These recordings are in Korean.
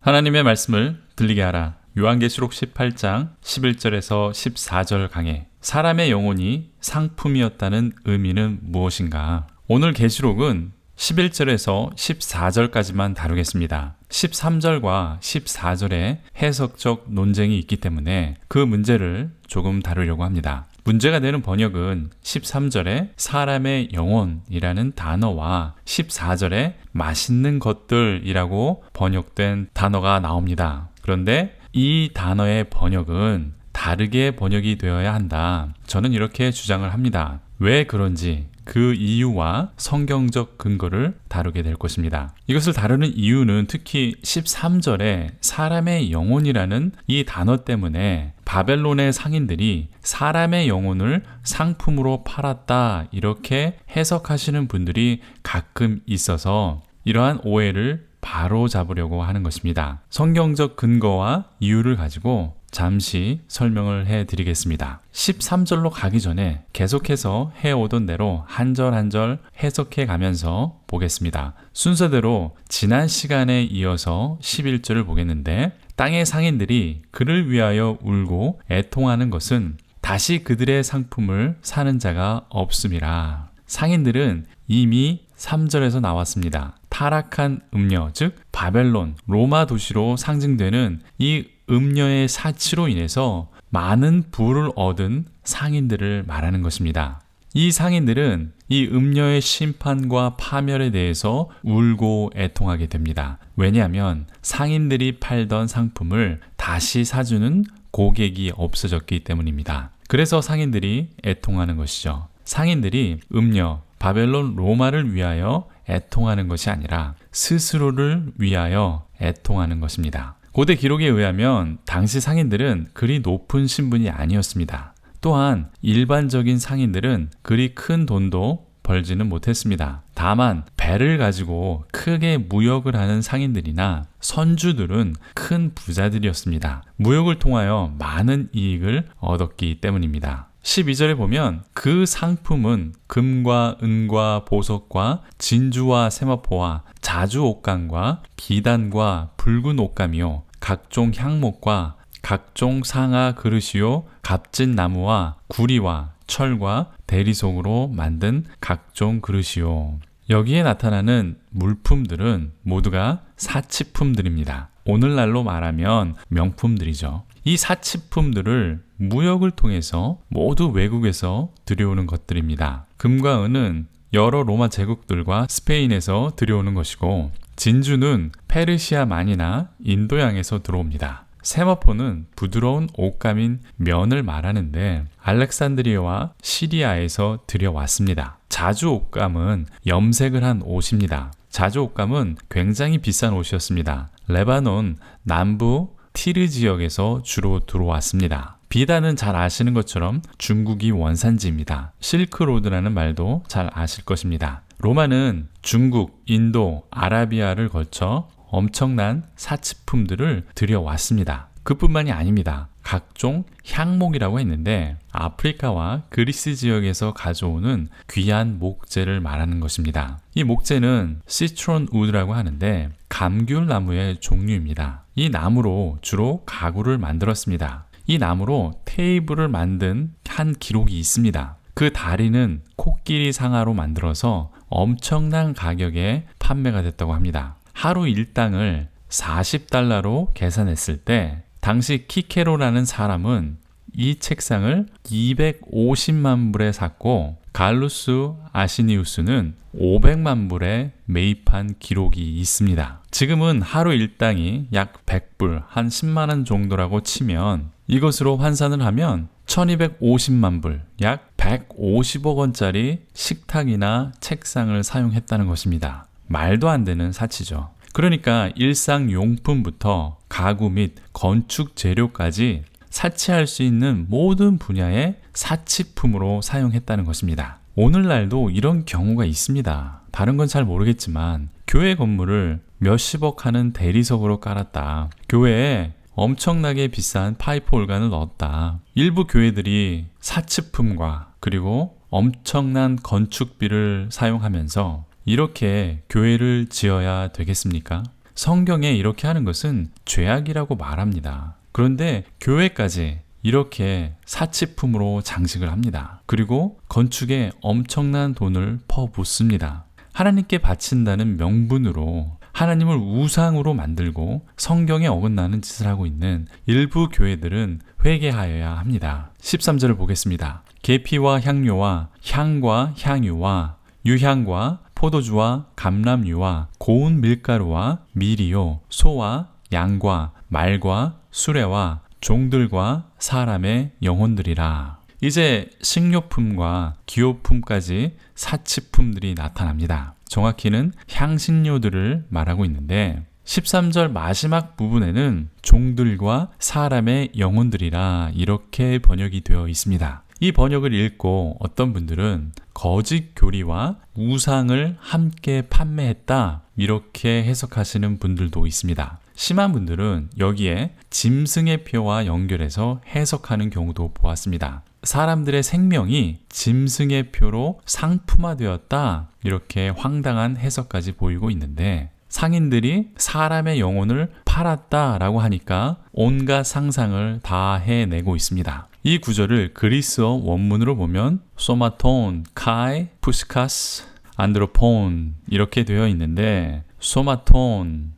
하나님의 말씀을 들리게 하라. 요한계시록 18장 11절에서 14절 강해. 사람의 영혼이 상품이었다는 의미는 무엇인가? 오늘 계시록은 11절에서 14절까지만 다루겠습니다. 13절과 14절에 해석적 논쟁이 있기 때문에 그 문제를 조금 다루려고 합니다. 문제가 되는 번역은 13절에 사람의 영혼이라는 단어와 14절에 맛있는 것들이라고 번역된 단어가 나옵니다. 그런데 이 단어의 번역은 다르게 번역이 되어야 한다. 저는 이렇게 주장을 합니다. 왜 그런지 그 이유와 성경적 근거를 다루게 될 것입니다. 이것을 다루는 이유는 특히 13절에 사람의 영혼이라는 이 단어 때문에 바벨론의 상인들이 사람의 영혼을 상품으로 팔았다 이렇게 해석하시는 분들이 가끔 있어서 이러한 오해를 바로 잡으려고 하는 것입니다. 성경적 근거와 이유를 가지고 잠시 설명을 해드리겠습니다. 13절로 가기 전에 계속해서 해오던 대로 한 절 한 절 해석해 가면서 보겠습니다. 순서대로 지난 시간에 이어서 11절을 보겠는데, 땅의 상인들이 그를 위하여 울고 애통하는 것은 다시 그들의 상품을 사는 자가 없음이라. 상인들은 이미 3절에서 나왔습니다. 타락한 음녀, 즉 바벨론, 로마 도시로 상징되는 이 음녀의 사치로 인해서 많은 부를 얻은 상인들을 말하는 것입니다. 이 상인들은 이 음녀의 심판과 파멸에 대해서 울고 애통하게 됩니다. 왜냐하면 상인들이 팔던 상품을 다시 사주는 고객이 없어졌기 때문입니다. 그래서 상인들이 애통하는 것이죠. 상인들이 음녀, 바벨론, 로마를 위하여 애통하는 것이 아니라 스스로를 위하여 애통하는 것입니다. 고대 기록에 의하면 당시 상인들은 그리 높은 신분이 아니었습니다. 또한 일반적인 상인들은 그리 큰 돈도 벌지는 못했습니다. 다만 배를 가지고 크게 무역을 하는 상인들이나 선주들은 큰 부자들이었습니다. 무역을 통하여 많은 이익을 얻었기 때문입니다. 12절에 보면 그 상품은 금과 은과 보석과 진주와 세마포와 자주 옥감과 비단과 붉은 옥감이요 각종 향목과 각종 상아 그릇이요 값진 나무와 구리와 철과 대리석으로 만든 각종 그릇이요. 여기에 나타나는 물품들은 모두가 사치품들입니다. 오늘날로 말하면 명품들이죠. 이 사치품들을 무역을 통해서 모두 외국에서 들여오는 것들입니다. 금과 은은 여러 로마 제국들과 스페인에서 들여오는 것이고, 진주는 페르시아만이나 인도양에서 들어옵니다. 세마포는 부드러운 옷감인 면을 말하는데 알렉산드리아와 시리아에서 들여왔습니다. 자주 옷감은 염색을 한 옷입니다. 자주 옷감은 굉장히 비싼 옷이었습니다. 레바논 남부 티르 지역에서 주로 들어왔습니다. 비단은 잘 아시는 것처럼 중국이 원산지입니다. 실크로드라는 말도 잘 아실 것입니다. 로마는 중국, 인도, 아라비아를 거쳐 엄청난 사치품들을 들여왔습니다. 그뿐만이 아닙니다. 각종 향목이라고 했는데 아프리카와 그리스 지역에서 가져오는 귀한 목재를 말하는 것입니다. 이 목재는 시트론 우드라고 하는데 감귤 나무의 종류입니다. 이 나무로 주로 가구를 만들었습니다. 이 나무로 테이블을 만든 한 기록이 있습니다. 그 다리는 코끼리 상아로 만들어서 엄청난 가격에 판매가 됐다고 합니다. 하루 일당을 40달러로 계산했을 때 당시 키케로라는 사람은 이 책상을 250만 불에 샀고 갈루스 아시니우스는 500만 불에 매입한 기록이 있습니다. 지금은 하루 일당이 약 100불, 한 10만 원 정도라고 치면 이것으로 환산을 하면 1250만 불, 약 150억 원짜리 식탁이나 책상을 사용했다는 것입니다. 말도 안 되는 사치죠. 그러니까 일상용품부터 가구 및 건축 재료까지 사치할 수 있는 모든 분야의 사치품으로 사용했다는 것입니다. 오늘날도 이런 경우가 있습니다. 다른 건 잘 모르겠지만 교회 건물을 몇십억 하는 대리석으로 깔았다. 교회에 엄청나게 비싼 파이프 올간을 넣었다. 일부 교회들이 사치품과 그리고 엄청난 건축비를 사용하면서 이렇게 교회를 지어야 되겠습니까? 성경에 이렇게 하는 것은 죄악이라고 말합니다. 그런데 교회까지 이렇게 사치품으로 장식을 합니다. 그리고 건축에 엄청난 돈을 퍼붓습니다. 하나님께 바친다는 명분으로 하나님을 우상으로 만들고 성경에 어긋나는 짓을 하고 있는 일부 교회들은 회개하여야 합니다. 13절을 보겠습니다. 계피와 향료와 향과 향유와 유향과 포도주와 감람유와 고운 밀가루와 밀이요 소와 양과 말과 수레와 종들과 사람의 영혼들이라. 이제 식료품과 기호품까지 사치품들이 나타납니다. 정확히는 향신료들을 말하고 있는데 13절 마지막 부분에는 종들과 사람의 영혼들이라 이렇게 번역이 되어 있습니다. 이 번역을 읽고 어떤 분들은 거짓 교리와 우상을 함께 판매했다 이렇게 해석하시는 분들도 있습니다. 심한 분들은 여기에 짐승의 표와 연결해서 해석하는 경우도 보았습니다. 사람들의 생명이 짐승의 표로 상품화되었다 이렇게 황당한 해석까지 보이고 있는데 상인들이 사람의 영혼을 팔았다라고 하니까 온갖 상상을 다 해내고 있습니다. 이 구절을 그리스어 원문으로 보면 소마톤, 카이, 푸시카스, 안드로폰 이렇게 되어 있는데 소마톤은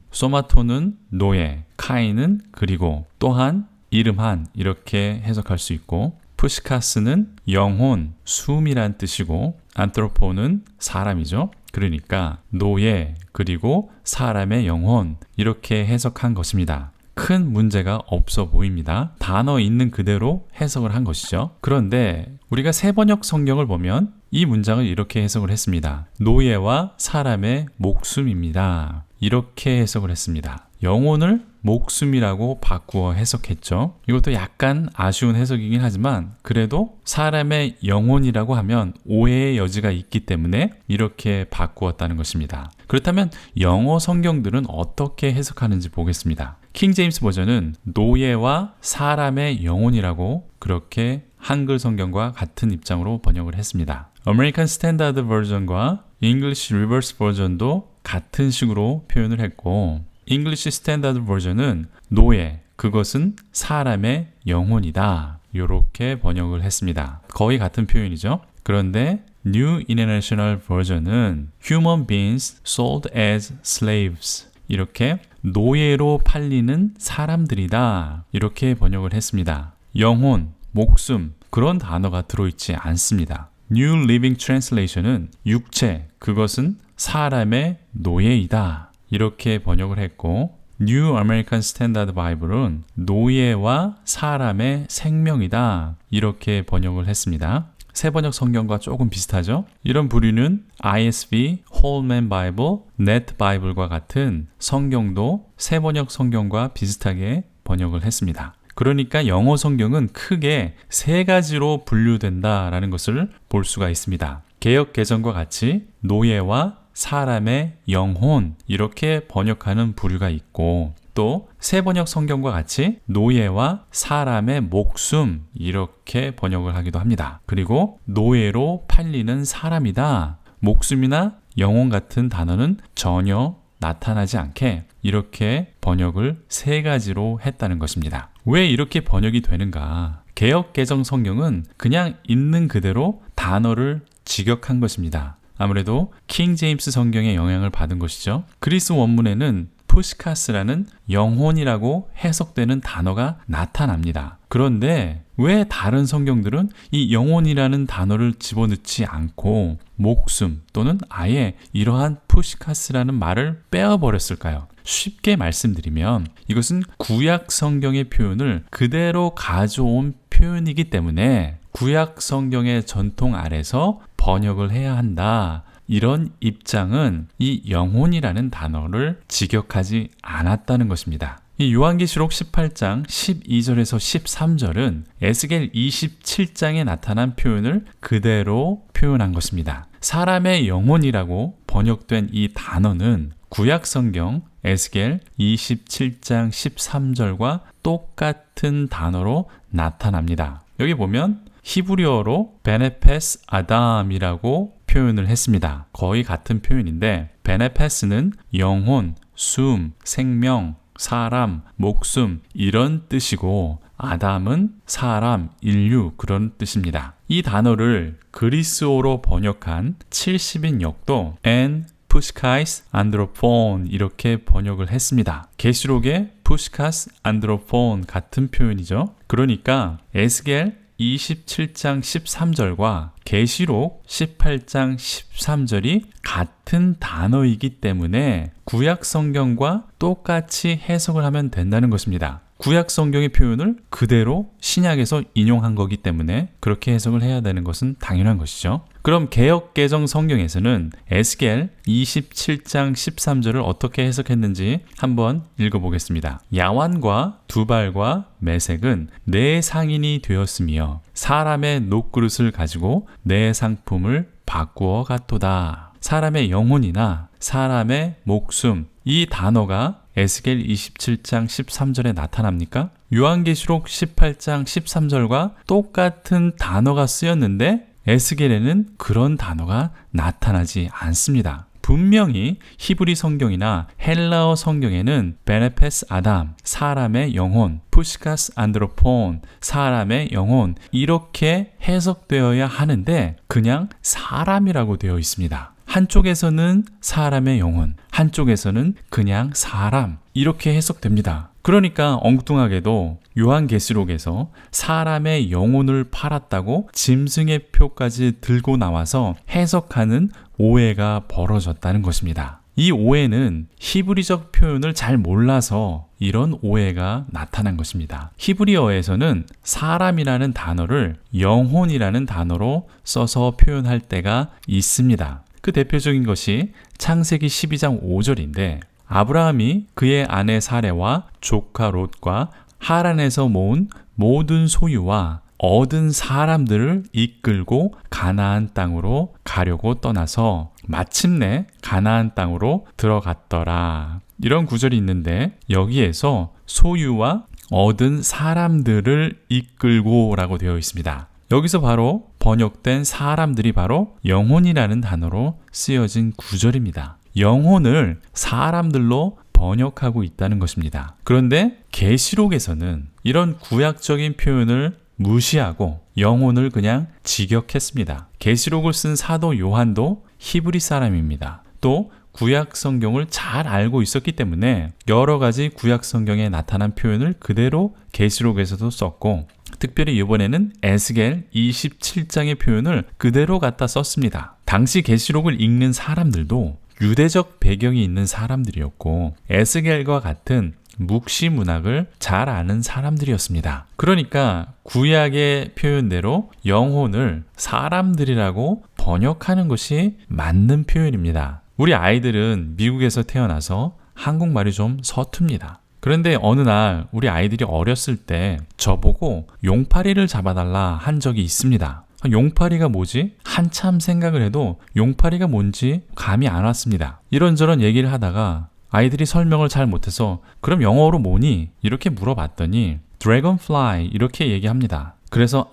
노예, 카이는 그리고 또한 이름한 이렇게 해석할 수 있고 푸시카스는 영혼, 숨이란 뜻이고 안트로포는 사람이죠. 그러니까 노예 그리고 사람의 영혼 이렇게 해석한 것입니다. 큰 문제가 없어 보입니다. 단어 있는 그대로 해석을 한 것이죠. 그런데 우리가 세번역 성경을 보면 이 문장을 이렇게 해석을 했습니다. 노예와 사람의 목숨입니다. 이렇게 해석을 했습니다. 영혼을 목숨이라고 바꾸어 해석했죠. 이것도 약간 아쉬운 해석이긴 하지만 그래도 사람의 영혼이라고 하면 오해의 여지가 있기 때문에 이렇게 바꾸었다는 것입니다. 그렇다면 영어 성경들은 어떻게 해석하는지 보겠습니다. 킹 제임스 버전은 노예와 사람의 영혼이라고 그렇게 한글 성경과 같은 입장으로 번역을 했습니다. 아메리칸 스탠다드 버전과 잉글리시 리버스 버전도 같은 식으로 표현을 했고 잉글리시 스탠다드 버전은 노예, 그것은 사람의 영혼이다. 이렇게 번역을 했습니다. 거의 같은 표현이죠. 그런데 New International 버전은 Human beings sold as slaves 이렇게 노예로 팔리는 사람들이다. 이렇게 번역을 했습니다. 영혼, 목숨 그런 단어가 들어있지 않습니다. New Living Translation은 육체, 그것은 사람의 노예이다. 이렇게 번역을 했고 New American Standard Bible은 노예와 사람의 생명이다. 이렇게 번역을 했습니다. 세번역 성경과 조금 비슷하죠? 이런 부류는 ISV, Holman Bible, Net Bible과 같은 성경도 세번역 성경과 비슷하게 번역을 했습니다. 그러니까 영어 성경은 크게 세 가지로 분류된다라는 것을 볼 수가 있습니다. 개역 개정과 같이 노예와 사람의 영혼 이렇게 번역하는 부류가 있고 또 세번역 성경과 같이 노예와 사람의 목숨 이렇게 번역을 하기도 합니다. 그리고 노예로 팔리는 사람이다. 목숨이나 영혼 같은 단어는 전혀 나타나지 않게 이렇게 번역을 세 가지로 했다는 것입니다. 왜 이렇게 번역이 되는가? 개역 개정 성경은 그냥 있는 그대로 단어를 직역한 것입니다. 아무래도 킹 제임스 성경의 영향을 받은 것이죠. 그리스 원문에는 푸시카스라는 영혼이라고 해석되는 단어가 나타납니다. 그런데 왜 다른 성경들은 이 영혼이라는 단어를 집어넣지 않고 목숨 또는 아예 이러한 푸시카스라는 말을 빼어버렸을까요? 쉽게 말씀드리면 이것은 구약 성경의 표현을 그대로 가져온 표현이기 때문에 구약 성경의 전통 아래서 번역을 해야 한다. 이런 입장은 이 영혼이라는 단어를 직역하지 않았다는 것입니다. 이 요한계시록 18장 12절에서 13절은 에스겔 27장에 나타난 표현을 그대로 표현한 것입니다. 사람의 영혼이라고 번역된 이 단어는 구약 성경 에스겔 27장 13절과 똑같은 단어로 나타납니다. 여기 보면 히브리어로 베네페스 아담이라고 표현을 했습니다. 거의 같은 표현인데 베네페스는 영혼, 숨, 생명, 사람, 목숨 이런 뜻이고 아담은 사람, 인류 그런 뜻입니다. 이 단어를 그리스어로 번역한 70인 역도 en 푸시카스 안드로폰 이렇게 번역을 했습니다. 계시록의 푸시카스 안드로폰 같은 표현이죠. 그러니까 에스겔 27장 13절과 계시록 18장 13절이 같은 단어이기 때문에 구약 성경과 똑같이 해석을 하면 된다는 것입니다. 구약 성경의 표현을 그대로 신약에서 인용한 거기 때문에 그렇게 해석을 해야 되는 것은 당연한 것이죠. 그럼 개역개정 성경에서는 에스겔 27장 13절을 어떻게 해석했는지 한번 읽어보겠습니다. 야완과 두발과 메색은 내 상인이 되었으며 사람의 녹그릇을 가지고 내 상품을 바꾸어 갔도다. 사람의 영혼이나 사람의 목숨 이 단어가 에스겔 27장 13절에 나타납니까? 요한계시록 18장 13절과 똑같은 단어가 쓰였는데 에스겔에는 그런 단어가 나타나지 않습니다. 분명히 히브리 성경이나 헬라어 성경에는 베네페스 아담, 사람의 영혼, 푸시카스 안드로폰, 사람의 영혼 이렇게 해석되어야 하는데 그냥 사람이라고 되어 있습니다. 한쪽에서는 사람의 영혼, 한쪽에서는 그냥 사람 이렇게 해석됩니다. 그러니까 엉뚱하게도 요한계시록에서 사람의 영혼을 팔았다고 짐승의 표까지 들고 나와서 해석하는 오해가 벌어졌다는 것입니다. 이 오해는 히브리적 표현을 잘 몰라서 이런 오해가 나타난 것입니다. 히브리어에서는 사람이라는 단어를 영혼이라는 단어로 써서 표현할 때가 있습니다. 그 대표적인 것이 창세기 12장 5절인데 아브라함이 그의 아내 사레와 조카 롯과 하란에서 모은 모든 소유와 얻은 사람들을 이끌고 가나안 땅으로 가려고 떠나서 마침내 가나안 땅으로 들어갔더라. 이런 구절이 있는데 여기에서 소유와 얻은 사람들을 이끌고 라고 되어 있습니다. 여기서 바로 번역된 사람들이 바로 영혼이라는 단어로 쓰여진 구절입니다. 영혼을 사람들로 번역하고 있다는 것입니다. 그런데 계시록에서는 이런 구약적인 표현을 무시하고 영혼을 그냥 직역했습니다. 계시록을 쓴 사도 요한도 히브리 사람입니다. 또 구약 성경을 잘 알고 있었기 때문에 여러 가지 구약 성경에 나타난 표현을 그대로 계시록에서도 썼고 특별히 이번에는 에스겔 27장의 표현을 그대로 갖다 썼습니다. 당시 계시록을 읽는 사람들도 유대적 배경이 있는 사람들이었고 에스겔과 같은 묵시 문학을 잘 아는 사람들이었습니다. 그러니까 구약의 표현대로 영혼을 사람들이라고 번역하는 것이 맞는 표현입니다. 우리 아이들은 미국에서 태어나서 한국말이 좀 서툽니다. 그런데 어느 날 우리 아이들이 어렸을 때 저보고 용파리를 잡아달라 한 적이 있습니다. 용파리가 뭐지? 한참 생각을 해도 용파리가 뭔지 감이 안 왔습니다. 이런저런 얘기를 하다가 아이들이 설명을 잘 못해서 그럼 영어로 뭐니? 이렇게 물어봤더니 dragonfly 이렇게 얘기합니다. 그래서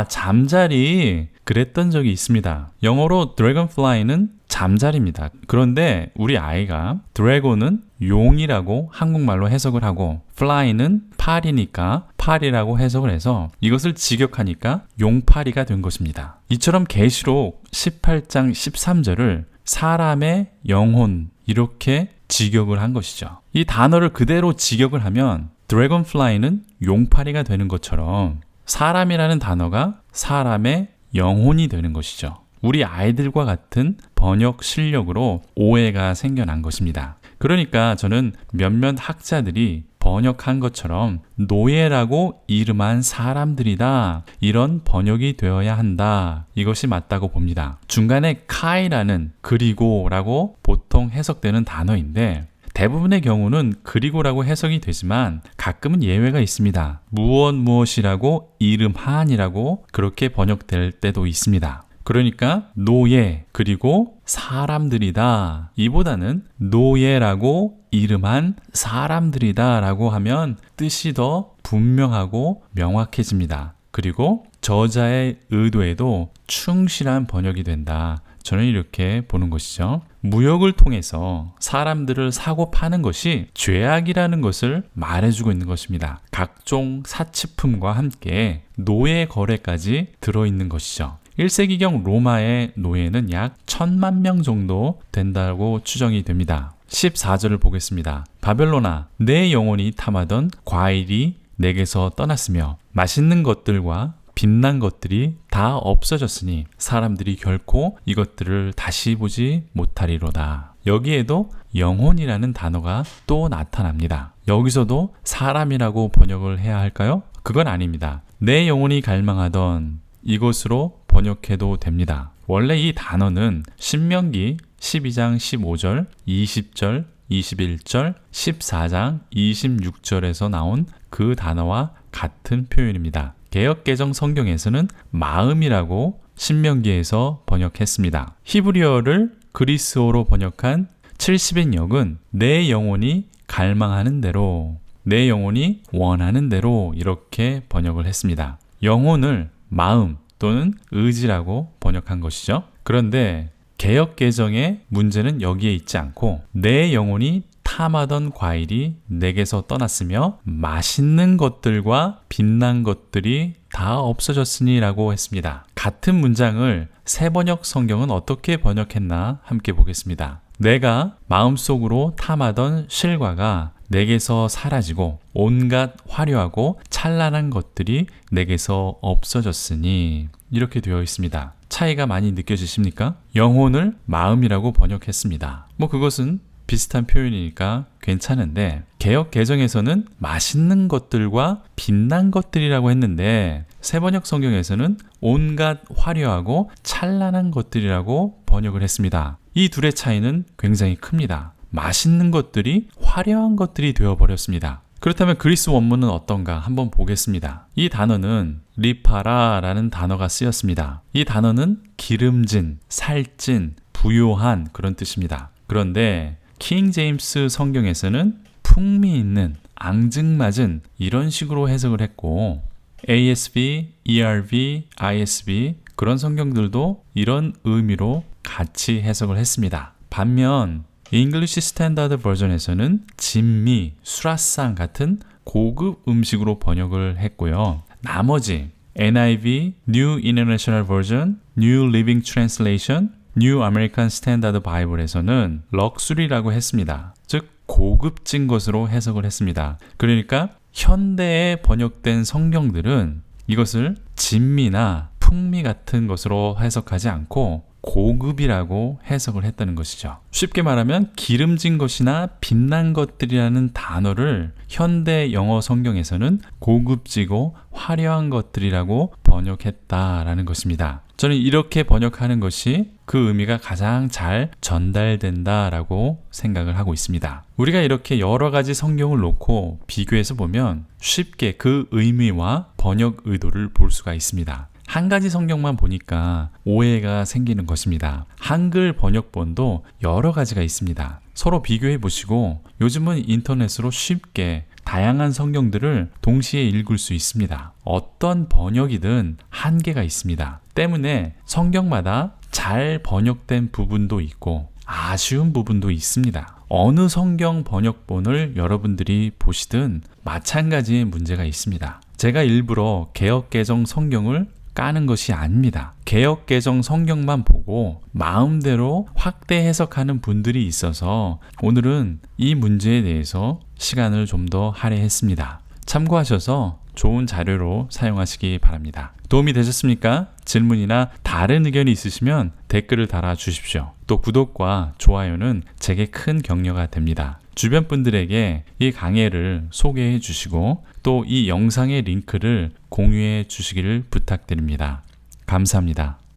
잠자리 그랬던 적이 있습니다. 영어로 dragonfly는 잠자리입니다. 그런데 우리 아이가 dragon은 용이라고 한국말로 해석을 하고 fly는 팔이니까 팔이라고 해석을 해서 이것을 직역하니까 용파리가 된 것입니다. 이처럼 계시록 18장 13절을 사람의 영혼 이렇게 직역을 한 것이죠. 이 단어를 그대로 직역을 하면 dragonfly는 용파리가 되는 것처럼 사람이라는 단어가 사람의 영혼이 되는 것이죠. 우리 아이들과 같은 번역 실력으로 오해가 생겨난 것입니다. 그러니까 저는 몇몇 학자들이 번역한 것처럼 노예라고 이름한 사람들이다. 이런 번역이 되어야 한다. 이것이 맞다고 봅니다. 중간에 카이라는 그리고라고 보통 해석되는 단어인데 대부분의 경우는 그리고라고 해석이 되지만 가끔은 예외가 있습니다. 무엇이라고 이름한이라고 그렇게 번역될 때도 있습니다. 그러니까 노예 그리고 사람들이다. 이보다는 노예라고 이름한 사람들이다 라고 하면 뜻이 더 분명하고 명확해집니다. 그리고 저자의 의도에도 충실한 번역이 된다. 저는 이렇게 보는 것이죠. 무역을 통해서 사람들을 사고 파는 것이 죄악이라는 것을 말해주고 있는 것입니다. 각종 사치품과 함께 노예 거래까지 들어있는 것이죠. 1세기경 로마의 노예는 약 1000만 명 정도 된다고 추정이 됩니다. 14절을 보겠습니다. 바벨론아, 내 영혼이 탐하던 과일이 내게서 떠났으며 맛있는 것들과 빛난 것들이 다 없어졌으니 사람들이 결코 이것들을 다시 보지 못하리로다. 여기에도 영혼이라는 단어가 또 나타납니다. 여기서도 사람이라고 번역을 해야 할까요? 그건 아닙니다. 내 영혼이 갈망하던 이것으로 번역해도 됩니다. 원래 이 단어는 신명기 12장 15절, 20절, 21절, 14장 26절에서 나온 그 단어와 같은 표현입니다. 개역개정 성경에서는 마음이라고 신명기에서 번역했습니다. 히브리어를 그리스어로 번역한 70인역은 내 영혼이 갈망하는 대로, 내 영혼이 원하는 대로 이렇게 번역을 했습니다. 영혼을 마음 또는 의지라고 번역한 것이죠. 그런데 개역개정의 문제는 여기에 있지 않고 내 영혼이 탐하던 과일이 내게서 떠났으며 맛있는 것들과 빛난 것들이 다 없어졌으니 라고 했습니다. 같은 문장을 새번역 성경은 어떻게 번역했나 함께 보겠습니다. 내가 마음속으로 탐하던 실과가 내게서 사라지고 온갖 화려하고 찬란한 것들이 내게서 없어졌으니 이렇게 되어 있습니다. 차이가 많이 느껴지십니까? 영혼을 마음이라고 번역했습니다. 그것은 비슷한 표현이니까 괜찮은데 개역 개정에서는 맛있는 것들과 빛난 것들이라고 했는데 새번역 성경에서는 온갖 화려하고 찬란한 것들이라고 번역을 했습니다. 이 둘의 차이는 굉장히 큽니다. 맛있는 것들이 화려한 것들이 되어버렸습니다. 그렇다면 그리스 원문은 어떤가 한번 보겠습니다. 이 단어는 리파라라는 단어가 쓰였습니다. 이 단어는 기름진, 살찐, 부요한 그런 뜻입니다. 그런데 킹 제임스 성경에서는 풍미 있는, 앙증맞은 이런 식으로 해석을 했고 ASB, ERV, ISB 그런 성경들도 이런 의미로 같이 해석을 했습니다. 반면 English Standard Version에서는 진미, 수라상 같은 고급 음식으로 번역을 했고요. 나머지 NIV, New International Version, New Living Translation, New American Standard Bible에서는 럭슈리라고 했습니다. 즉 고급진 것으로 해석을 했습니다. 그러니까 현대에 번역된 성경들은 이것을 진미나 풍미 같은 것으로 해석하지 않고 고급이라고 해석을 했다는 것이죠. 쉽게 말하면 기름진 것이나 빛난 것들이라는 단어를 현대 영어 성경에서는 고급지고 화려한 것들이라고 번역했다라는 것입니다. 저는 이렇게 번역하는 것이 그 의미가 가장 잘 전달된다라고 생각을 하고 있습니다. 우리가 이렇게 여러 가지 성경을 놓고 비교해서 보면 쉽게 그 의미와 번역 의도를 볼 수가 있습니다. 한 가지 성경만 보니까 오해가 생기는 것입니다. 한글 번역본도 여러 가지가 있습니다. 서로 비교해 보시고 요즘은 인터넷으로 쉽게 다양한 성경들을 동시에 읽을 수 있습니다. 어떤 번역이든 한계가 있습니다. 때문에 성경마다 잘 번역된 부분도 있고 아쉬운 부분도 있습니다. 어느 성경 번역본을 여러분들이 보시든 마찬가지의 문제가 있습니다. 제가 일부러 개역개정 성경을 까는 것이 아닙니다. 개역개정 성경만 보고 마음대로 확대 해석하는 분들이 있어서 오늘은 이 문제에 대해서 시간을 좀 더 할애했습니다. 참고하셔서 좋은 자료로 사용하시기 바랍니다. 도움이 되셨습니까? 질문이나 다른 의견이 있으시면 댓글을 달아주십시오. 또 구독과 좋아요는 제게 큰 격려가 됩니다. 주변 분들에게 이 강의를 소개해 주시고 또 이 영상의 링크를 공유해 주시기를 부탁드립니다. 감사합니다.